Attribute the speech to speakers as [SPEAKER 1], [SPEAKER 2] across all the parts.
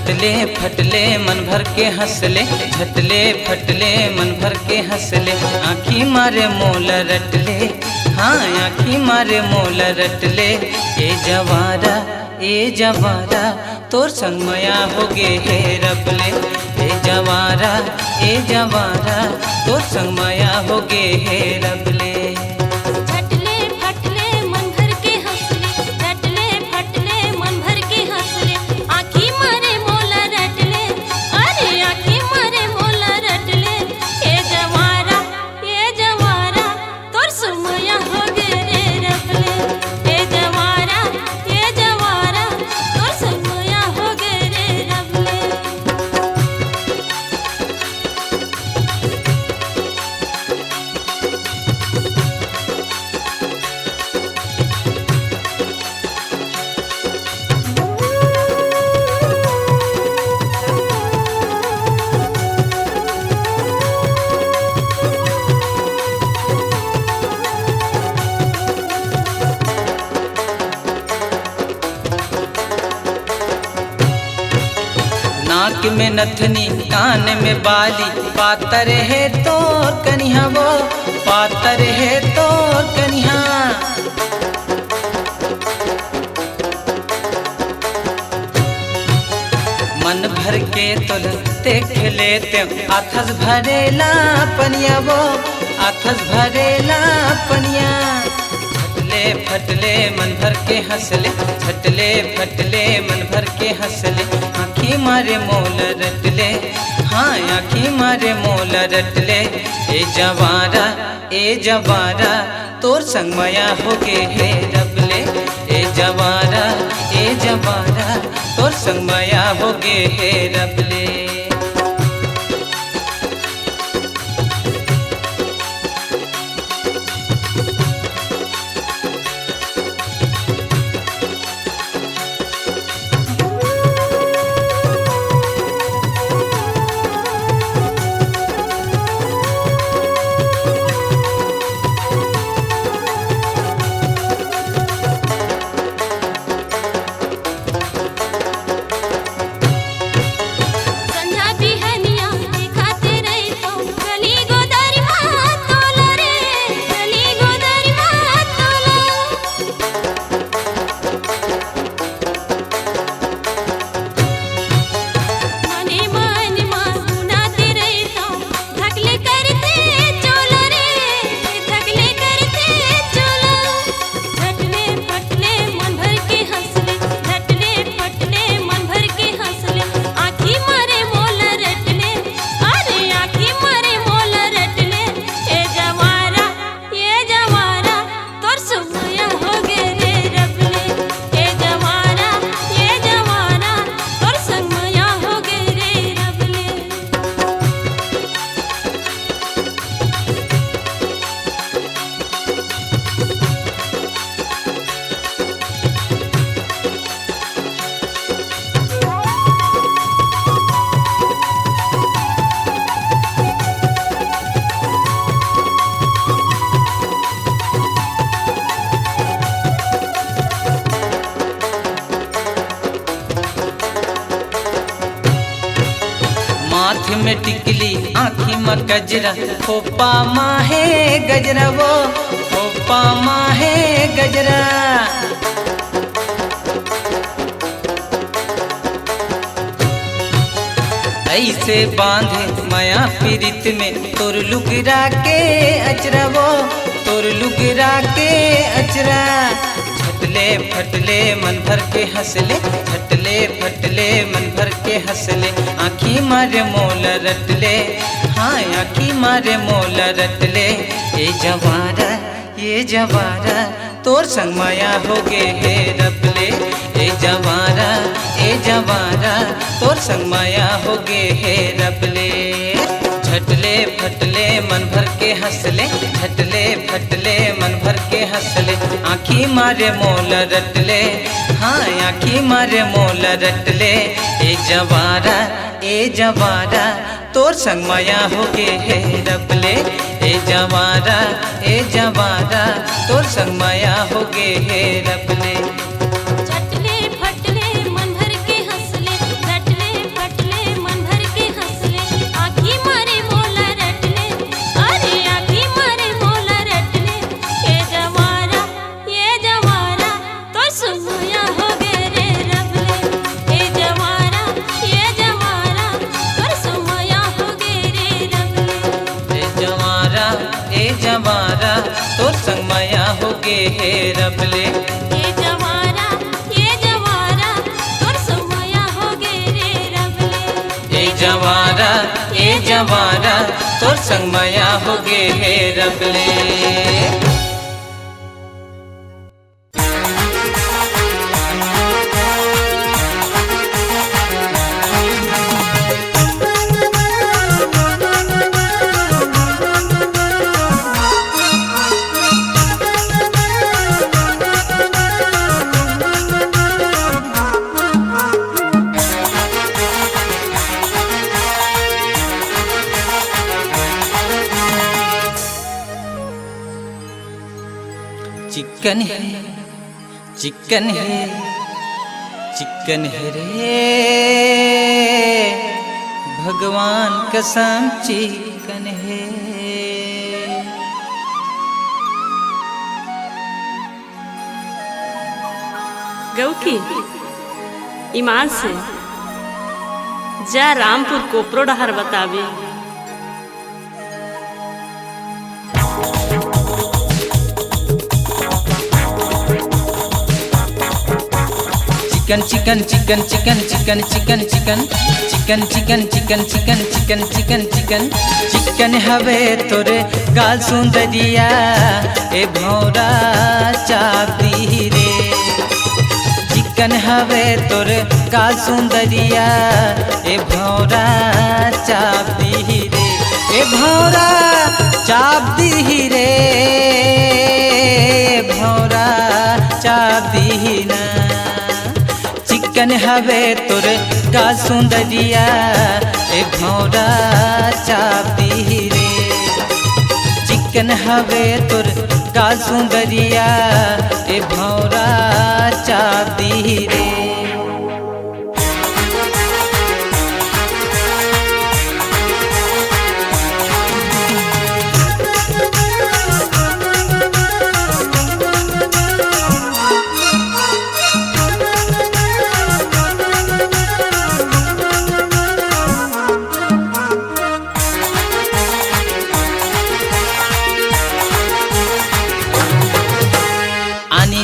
[SPEAKER 1] झटले फटले मन भर के हंसले, झटले फटले मन भर के हंसले। आँखी मारे मोल रटले, हाँ आँखी मारे मोल रटले। ए जवारा तोर संग मया होगे हे रबले। ए जवारा तोर संग मया होगे हे रबले। नाक में नथनी कान में बाली, पातर है तोर कनिहा वो, पातर है तोर कनिहा। मन भर के तोलते खेलेते, आथस भरेला पनिया वो, आथस भरेला पनिया। झटले फटले मन भर के हंसले, झटले फटले मन भर के हंसले। आँखी मारे मोल रटले, हाँ आँखी मारे मोल रटले। ए जवारा तोर संग मया होगे हे रबले। ए जवारा तोर संग मया होगे हे रबले। आँख में टिकली आँखी में गजरा, खोपा माहे गजरा वो, खोपा माहे गजरा। ऐसे बांधे माया पीरित में तोर लुगरा के अचरा वो, तोर लुगरा के अचरा। झटले फटले मन भर के हंसले, झटले फटले मन भर के हंसले। आँखी मारे मोल रटले, हाँ आँखी मारे मोल रटले। ए जवारा तोर संग माया होगे हे रबले। ए जवारा तोर संग माया होगे हे रबले। झटले फटले मन भर के हंसले, झटले फटले मन भर के हंसले। आँखी मारे मोल रटले, हाँ आँखी मारे मोल रटले। ए जवारा तोर संग माया होगे हे रबले। ए जवारा तोर संग माया होगे हे रबले।
[SPEAKER 2] झटले फटले मन भर के हंसले, झटले
[SPEAKER 1] गे हे रबले।
[SPEAKER 2] ये जवारा तोर संगमया होगे रे रबले।
[SPEAKER 1] ए जवारा तोर संगमया होगे हे रबले। चिकन है चिकन है चिकन है रे भगवान कसम चिकन है।
[SPEAKER 3] गौकी ईमान से जा रामपुर कोपरो डहर बतावे।
[SPEAKER 1] चिकन चिकन चिकन चिकन चिकन चिकन चिकन चिकन चिकन चिकन चिकन चिकन चिकन चिकन चिकन हवे तोरे गाल सुंदरिया ए भौरा चापी रे। चिकन हवे तोरे गाल सुंदरिया ए भौरा चापी रे। ए भौरा चाप दी रे भौरा चाप दी ना। चिकन हवे तोर का सुंदरिया ए भौरा चापी रे। चिकन हवे तोर का सुंदरिया ए भौरा चापी रे।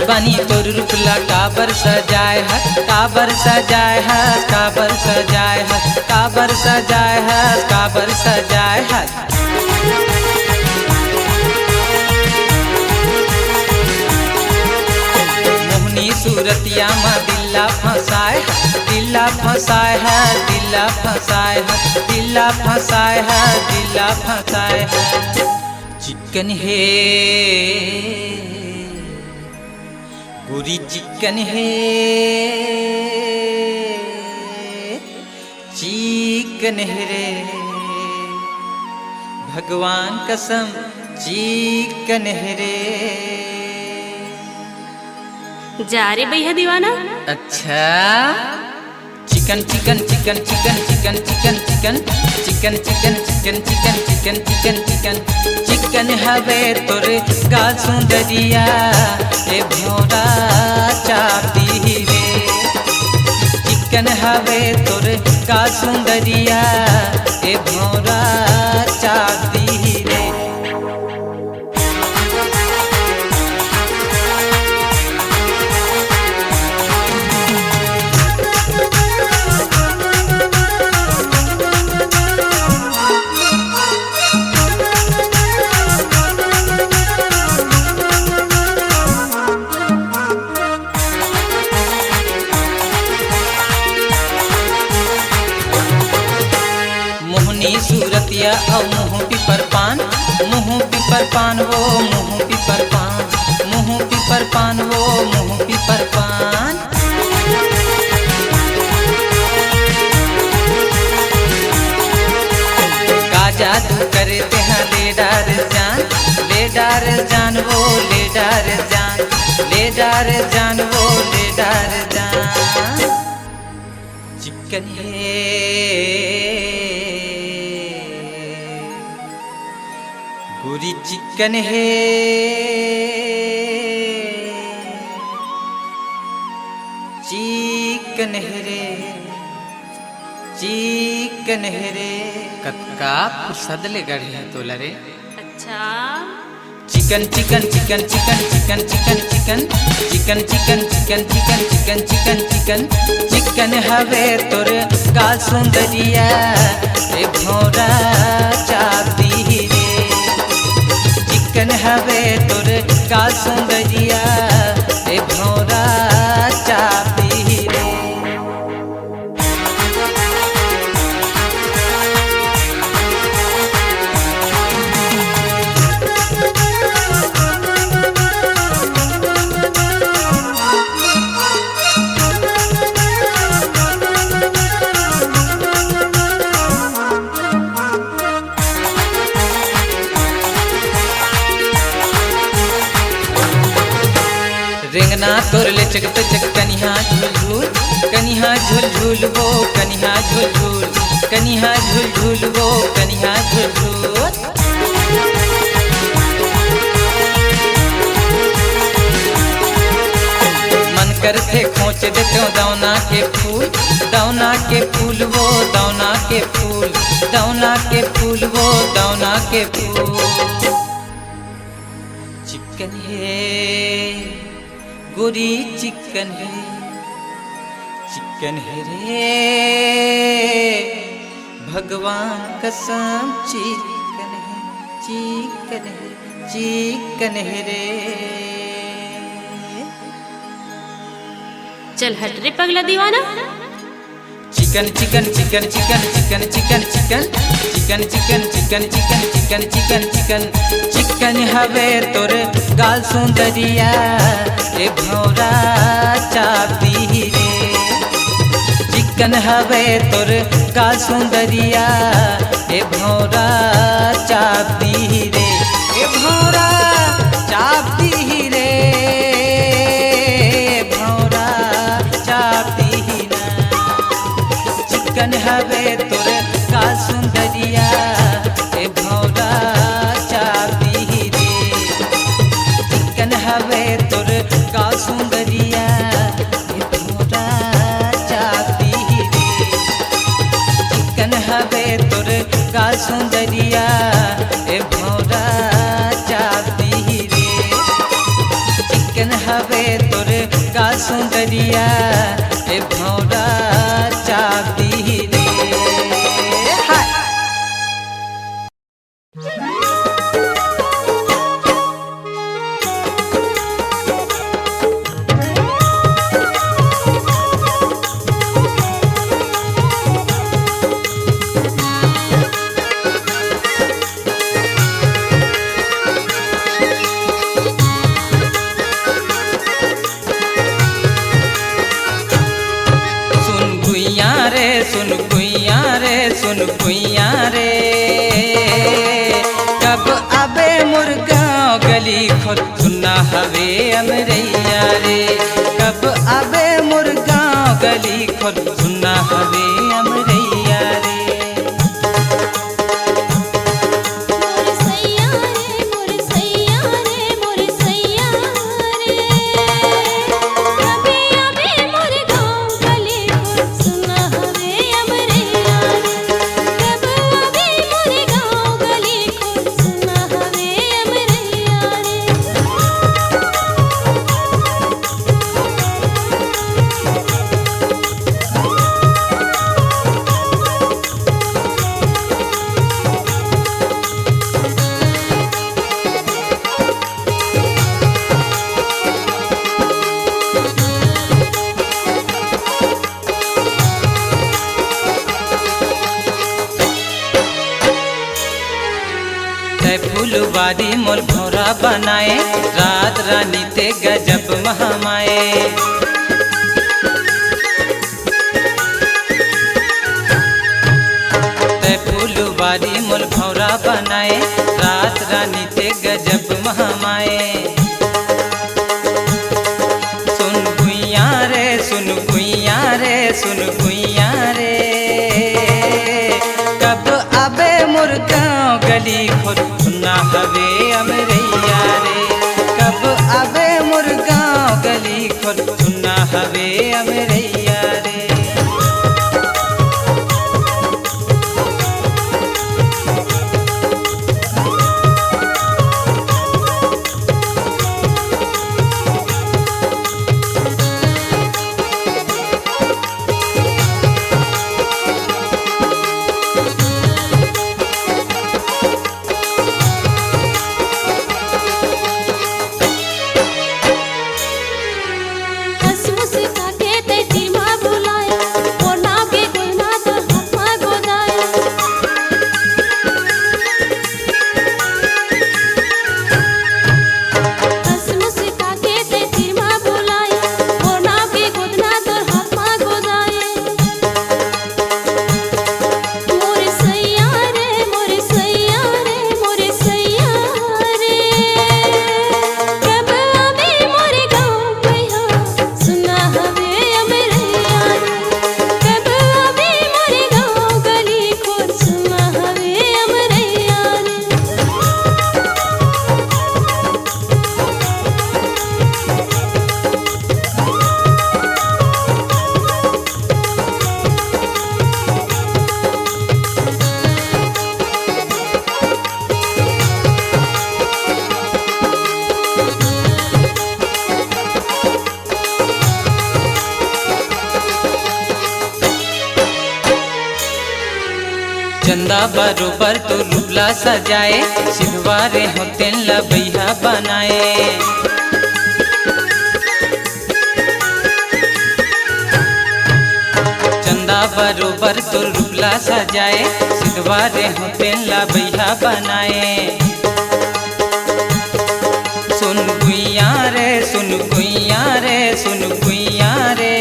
[SPEAKER 1] बानी तोर रूपला काबर सजाए है काबर सजाए है काबर सजाए है काबर सजाए है काबर सजाए है। मोहनी सूरतिया में दिल्ला फंसाए है दिल्ला फंसाए है दिल्ला फंसाए है दिल्ला फंसाए है दिल्ला फंसाए है। चिकन है पूरी चिकन है चिकन है रे भगवान कसम चिकन है रे।
[SPEAKER 3] जा रे भैया दीवाना।
[SPEAKER 1] अच्छा चिकन चिकन चिकन चिकन चिकन चिकन चिकन चिकन चिकन चिकन चिकन चिकन चिकन चिकन चिकन हवे तोरे का सुंदरिया ए भौरा चापी रे। चिकन हवे तोरे का सुंदरिया ए भौरा चापी रे। सूरतिया और मुँह पिपर पान वो मुँह पिपर पान वो मुँह पिपर पान। का जादू करते हैं ले डार जान वो ले डार जान वो ले डार जान। चिकन है पूरी चिकन है चिकन है रे चिकन है रे कक्का सदले गढ़े हैं तो लरे।
[SPEAKER 3] अच्छा
[SPEAKER 1] चिकन चिकन चिकन चिकन चिकन चिकन चिकन चिकन चिकन चिकन चिकन चिकन चिकन चिकन चिकन हवे तोर गाल सुंदरिया ए भौरा चापती रे चिकन हवे तोर गाल सुंदरिया ए भौरा चापती रे रेंगना तोर ले चकत चक कनिहा झूल झूल कनिहा झूल झूल वो कनिहा झूल झूल कनिहा झूल झूल वो कनिहा झूल झूल मन करते खोच देते दौना के फूल दौना के फूल वो दौना के फूल दौना के फूल वो दौना के फूल चिकन है गोरी चिकन है रे भगवान कसम चिकन है रे
[SPEAKER 3] चल हट रे पगला दीवाना
[SPEAKER 1] चिकन चिकन चिकन चिकन चिकन चिकन चिकन चिकन चिकन चिकन चिकन चिकन चिकन चिकन चिकन हवे तोर गाल सुंदरिया ए भौरा चापती रे चिकन हवे तोर गाल सुंदरिया ए भौरा चापती रे ए भौरा चापती रे भौरा चापती ना चिकन हवे तोर गाल सुंदरिया ए भौरा चापती रे चिकन हवे तोर गाल सुंदरिया ए भौरा चापती रे चिकन हवे तोर गाल सुंदरिया ए भौरा चापती रे चिकन हवे तोर गाल सुंदरिया ए भौरा चापती रे हाय सुन गुइया रे कब आबे मुर्गांव गली खोद सुना हवे अमरैया रे कब आबे मुर्गांव गली खोद सुना हवे अमरैया रे फूलवारी मोल भौरा बनाए रात रानी ते गजब महामाए फूलवारी मोल भौरा बनाए रात रानी ते गजब महामाए सुन गुइया रे सुन गुइया रे सुन गुइया रे कब आबे मुर्गांव गली खोद सुना हवे अमरैया रे कब आबे मुर्गांव गली खोद सुना हवे अमरैया रे चंदा बरोबर तो रूपला सजाए, सिधवारे होते लबैया बनाए। चंदा बरोबर तो रूपला सजाए, सिधवारे होते लबैया बनाए। सुन गुइया रे सुन गुइया रे सुन गुइया रे,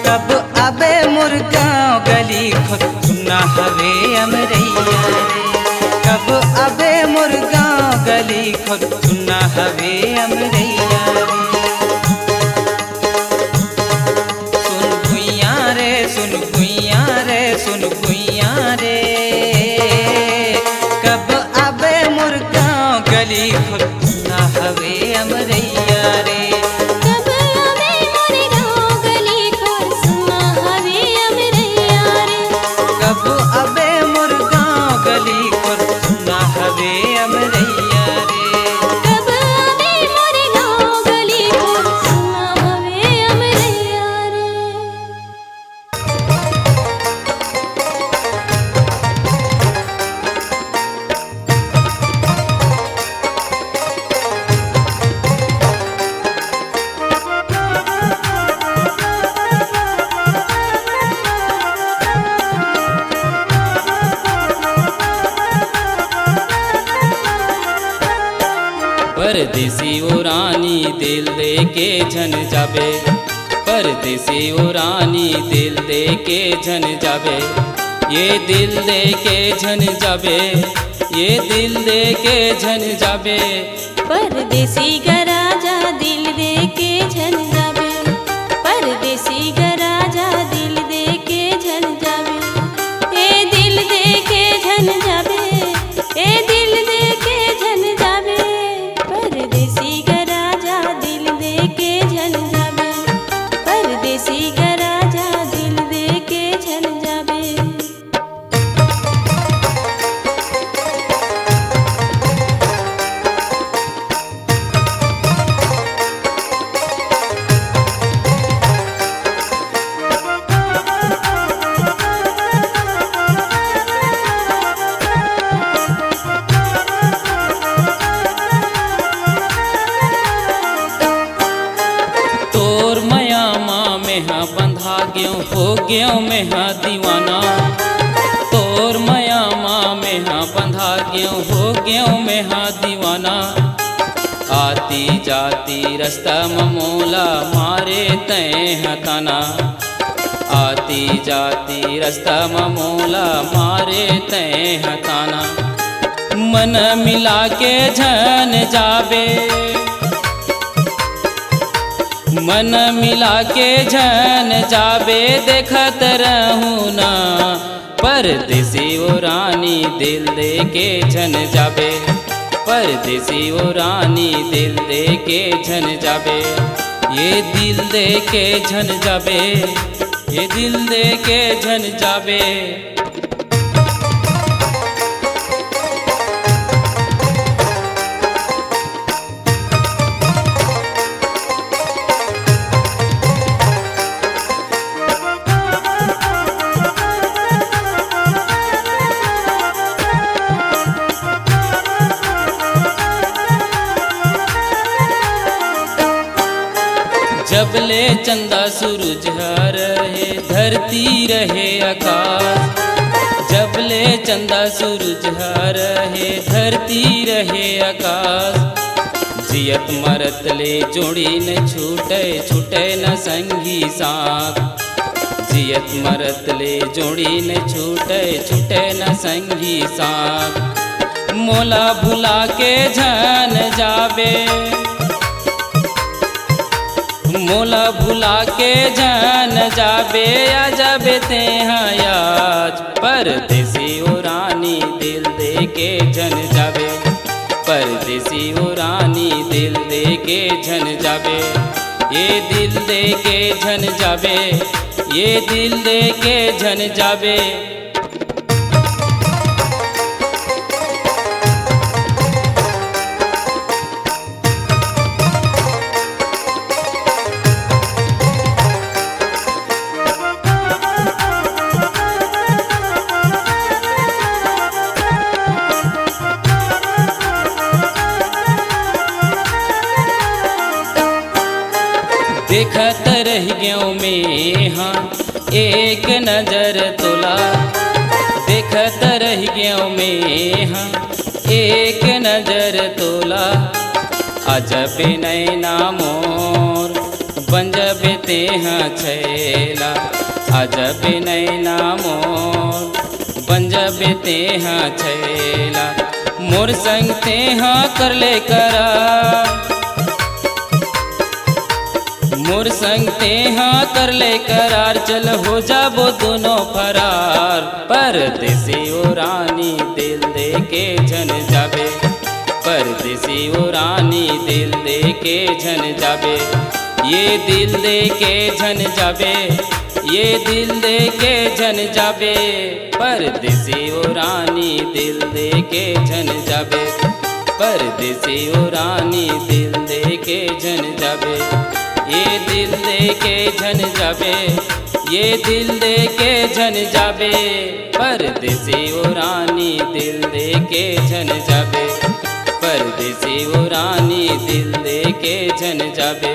[SPEAKER 1] कब अबे मुर्गांव गली खुद सुना हवे अमरैया रे। कब अबे मुर्गांव गली खुद सुना हवे अमरैया रे। सुन गुइया रे सुन गुइया रे सुन गुइया रे, कब अबे मुर्गांव गली खुद सुना हवे अमरैया रे।
[SPEAKER 2] कब आवे मोरे गाँव गली खुद सुना हवे अमरैया रे।
[SPEAKER 1] कब अबे मुर्गांव गली खुद सुना हवे अमरैया रे।
[SPEAKER 2] कब आवे मोरे गाँव गली खुद सुना हवे अमरैया रे।
[SPEAKER 4] परदेसी ओ रानी दिल दे के झन जाबे, परदेसी ओ रानी दिल दे के झन जाबे। ये दिल दे के झन जाबे, ये दिल दे के झन जाबे।
[SPEAKER 2] परदेसी गराजा दिल दे के झन जाबे, परदेसी गराजा दिल दे के झन जाबे। ए दिल दे के झन जाबे, ए दिल दे के झन जाबे। परदेसी गराजा दिल दे के झन जाबे, परदेसी गराजा दिल दे के झन जाबे।
[SPEAKER 4] तोर मया माँ में हाँ बंधा ग्यों हो ग्यों में हाँ दीवाना। तोर मया माँ में हाँ बंधा ग्यों हो ग्यों में हाँ दीवाना। आती जाती रास्ता ममोला मारे तय हताना। आती जाती रास्ता ममोला मारे तय हताना। मन मिला के झन जाबे, मन मिला के झन जाबे देखत रहूँ ना। परदेसी ओ रानी दिल दे के झन जाबे, परदेसी ओ रानी दिल दे के झन जाबे। ये दिल दे के झन जाबे, ये दिल दे के झन जाबे। जबले चंदा सूरज रहे धरती रहे आकाश। जबले चंदा सूरज रहे धरती रहे आकाश। जियत मरत ले जोड़ी न छूटे छूटे न संगी साथ। जियत मरत ले जोड़ी न छूटे छूटे न संगी साथ। मोला भुला के झन जाबे, मोला भुला के झन जाबे। आ जाबे ते हाँ याद, परदेसी ओ रानी दिल दे के झन जाबे। परदेसी ओ रानी दिल दे के झन जाबे। ये दिल दे के झन जाबे, ये दिल दे के झन जाबे। गेहूँ में हाँ एक नजर तोला देखत रह गेहूँ में हाँ एक नजर तोला अजब नैना मोर बंजबे तेहा छैला अजब नैना मोर बंजबे तेहा छैला मोर संग तेहा कर ले करार मोर संग तेहा कर ले करार चल हो जाबो दोनों फरार परदेसी ओ रानी दिल दे के झन जाबे परदेसी ओ रानी दिल दे के झन जाबे ये दिल दे के झन जाबे ये दिल दे के झन जाबे परदेसी ओ रानी दिल दे के झन जाबे परदेसी ओ रानी दिल दे के झन जाबे ये दिल दे के झन जाबे ये दिल दे के झन जाबे परदेसी ओ रानी दिल दे के झन जाबे परदेसी ओ रानी दिल दे के झन जाबे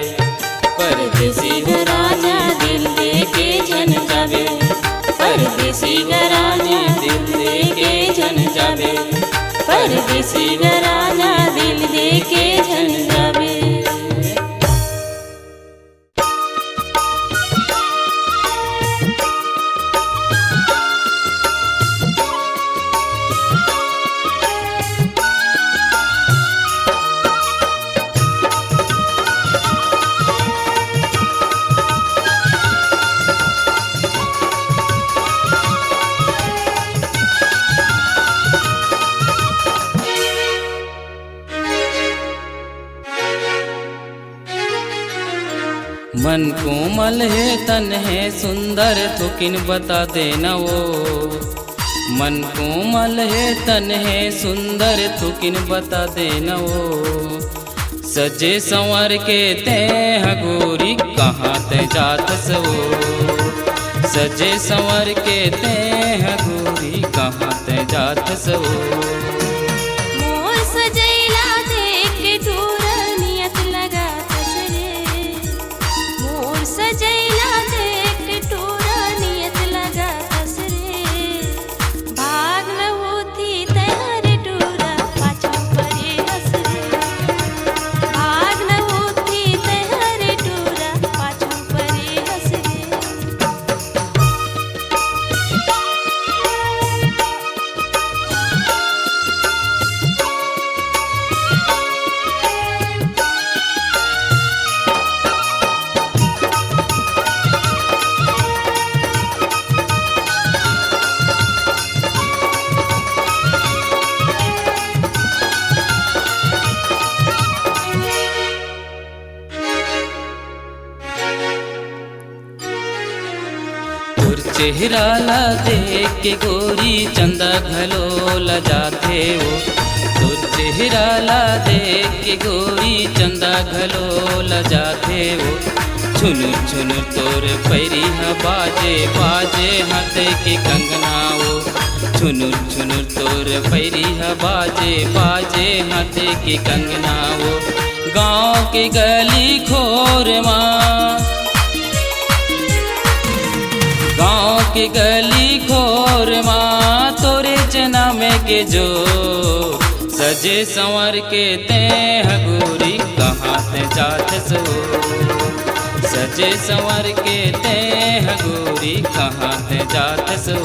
[SPEAKER 4] परदेसी ओ रानी दिल दे के झन जाबे परदेसी घराना दिल दे के झन जाबे परदेसी घराना दिल दे के झन जाबे। मन कोमल है तन है सुंदर तो किन बता देना वो मन कोमल है तन है सुंदर तो किन बता देना वो सजे संवर के ते गोरी कहाँ ते जात सो सजे संवर के ते गोरी कहाँ ते जात सो
[SPEAKER 2] मोर सजैला देख के दूर नियत लगा कसरे मोर सजैला देख के दूर नियत लगा कसरे भाग न होती तैयार टूरा पाछा परे हसरे भाग न होती तैयार टूरा पाछा परे हसरे
[SPEAKER 4] चेहरा ला देख के गोरी चंदा घलो ला जाते हो तुर चेहरा ला देख के गोरी चंदा घलो ला जाते हो छुनुर छुनुर तोर पैरी हा बाजे बाजे हाथ के कंगना हो छुनुर छुनुर तोर पैरी हा बाजे बाजे हाथ के कंगना हो गाँव के गली खोर माँ गाँव के गली खोर माँ तोरे जना में के जो सजे संवर के ते गोरी कहाँ ते जात सो सजे संवर के ते गोरी कहाँ ते जात सो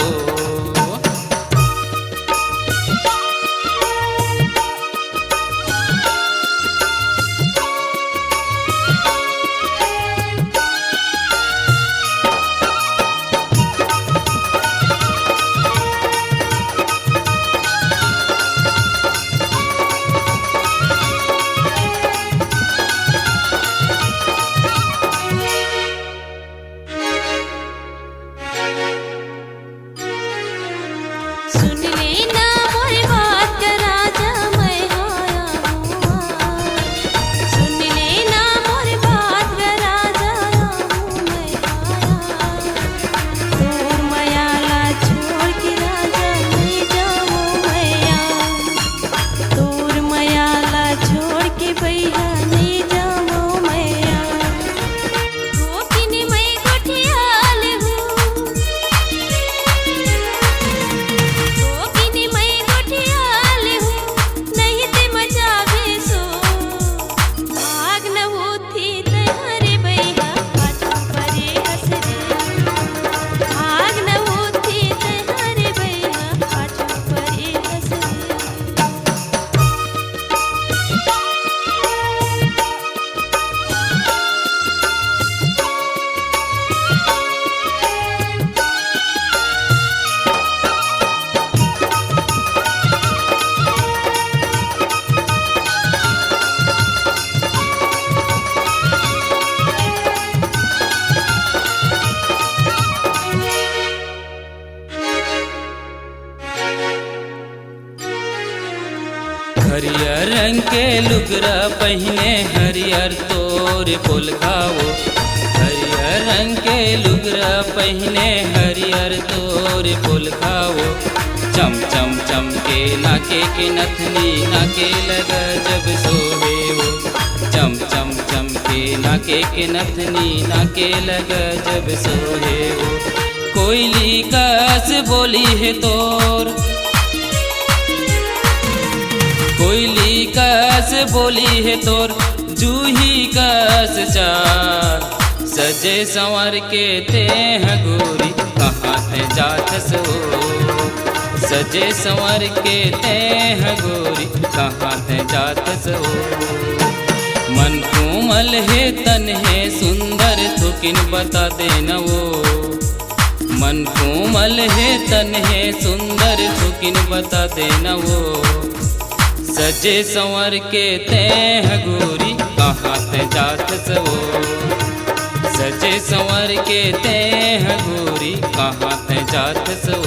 [SPEAKER 4] हरियर रंग के लुगरा पहने हरियर तोर फूल खाओ। हरियर रंग के लुगरा पहने हरियर तोर फूल खाओ। चम चम चम के नाके के नथनी नाके लगा जब सोहे वो। चम चम चम के नाके के नथनी नाके लगा जब सोहे वो। कोयली कस बोली है तोर, कोयली कस बोली है तोर, जूही कस चाल। सजे संवर के ते हैं गोरी कहाँ ते जातस हो। सजे संवर के ते हैं गोरी कहाँ ते जातस हो। मन कोमल है तन है सुंदर थुकिन बता देना वो। मन कोमल है तन है सुंदर थुकिन बता देना वो। सजे संवर के ते हैं गोरी कहाँ ते जातस हो। सजे संवर के ते हैं गोरी कहाँ ते जातस हो।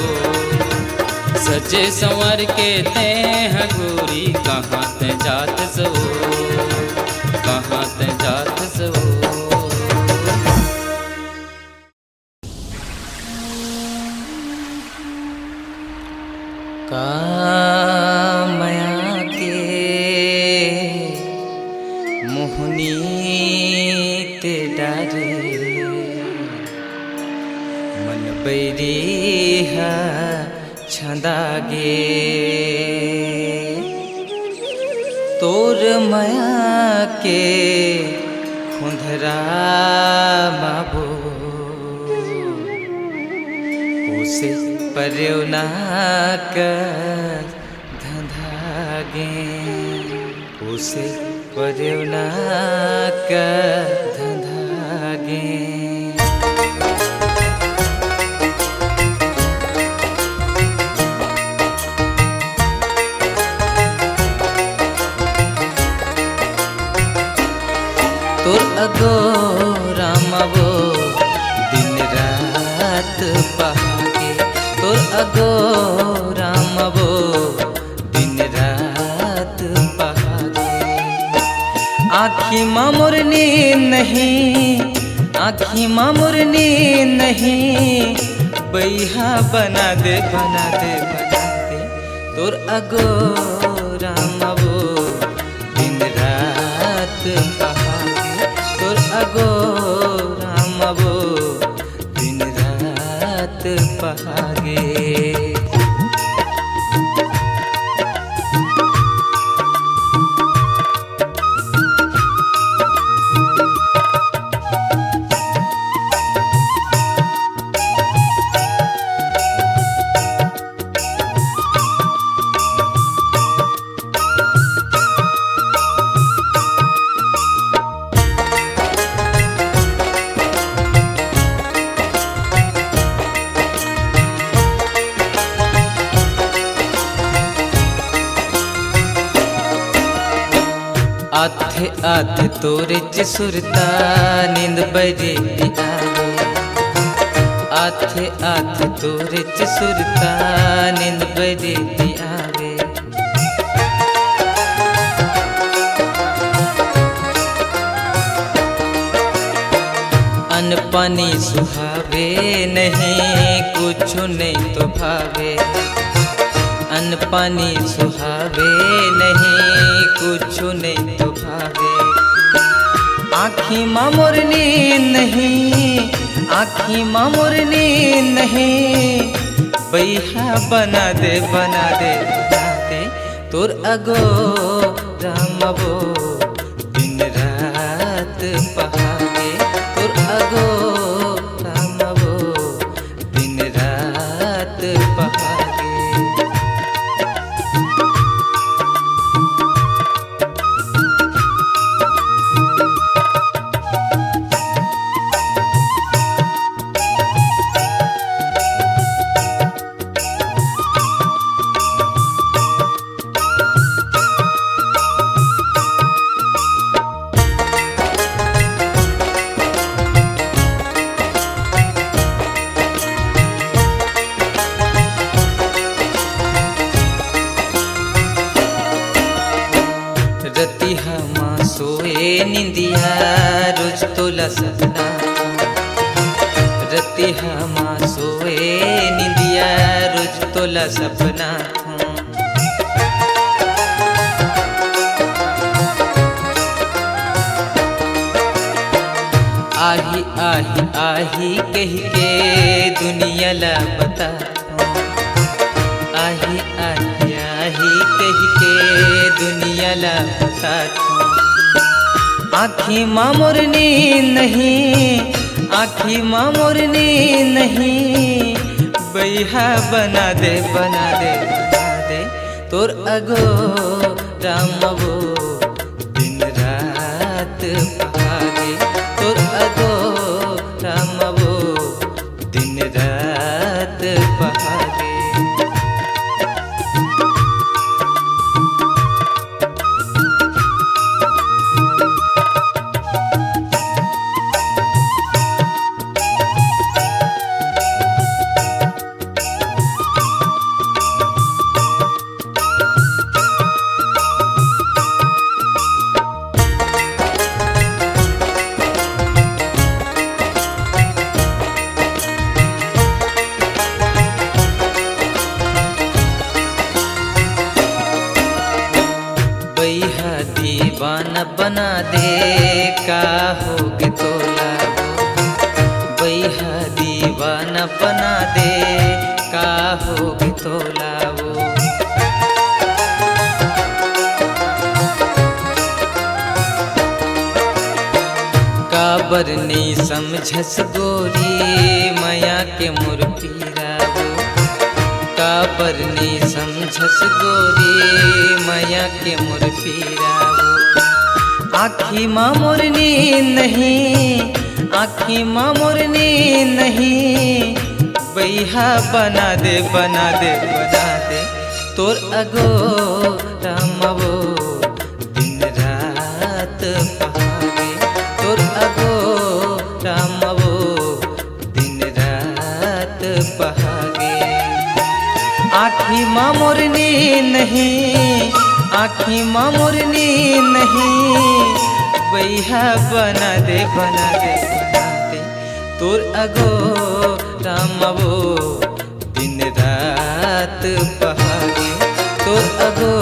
[SPEAKER 4] सजे संवर के ते हैं गोरी कहाँ ते जातस हो। कहाँ ते जातस हो।
[SPEAKER 1] माया के मोहनी ते डारे मन बैरी हा छंदागे। तोर माया के खुंधरा माबो उसे पर्यवना कर धंधागे। उसे पर्यवना कर धंधागे। तोर अगो रामबो दिन रात पहागे। तोर अगो रामबो दिन रात पहागे। आँखी मामुर नींद नहीं, आँखी मामुर नींद नहीं। बैहा बना दे बना दे बना दे। तोर अगो रामबो दिन रात पहागे। तोर अगो रामबो दिन रात पहागे। आथे आथे तोरे सुरता नींद बजे आवे। आथे आथे तोरे सुरता नींद बजे आवे। अन्न पानी सुहावे नहीं कुछ नहीं तो भावे। अन्न पानी सुहावे नहीं कुछ नहीं तो भावे। आँखी मामुर नींद नहीं, आँखी मामुर नींद नहीं। बैहा बना दे बना दे बना दे। तोर अगो रामबो दिन रात पहागे। तोर अगो रामबो दिन रात पहागे। सपना रतिहा माँ सोए निंदिया रोज तोला सपना आही आही आही कह के दुनिया ला बता आही आही आही कह के दुनिया ला बता आँखी माँ मोरनी नहीं आँखी माँ मोरनी नहीं बैहा बना दे बना दे बना दे तोर अगो रामवो दिन रात पहागे तोर अगो रामवो दिन रात पहागे बैहा दीवाना बना दे का होगे तोला बैहा दीवाना बना दे का होगे तोला वो काबर नहीं समझस गोरी माया के मुरपीरा वो काबर नहीं समझस गोरी माया के मुरपीरा वो आँखी माँ मोरनी नहीं आँखी माँ मोरनी नहीं बैहा बना दे बना दे बना दे तोर अगो रामवो दिन रात पहागे तोर अगो रामवो दिन रात पहागे आँखी माँ मोरनी नहीं आँखी माँ मोरनी नहीं बैहा बना दे बना दे बना दे तोर अगो रामवो दिन रात पहागे तोर अगो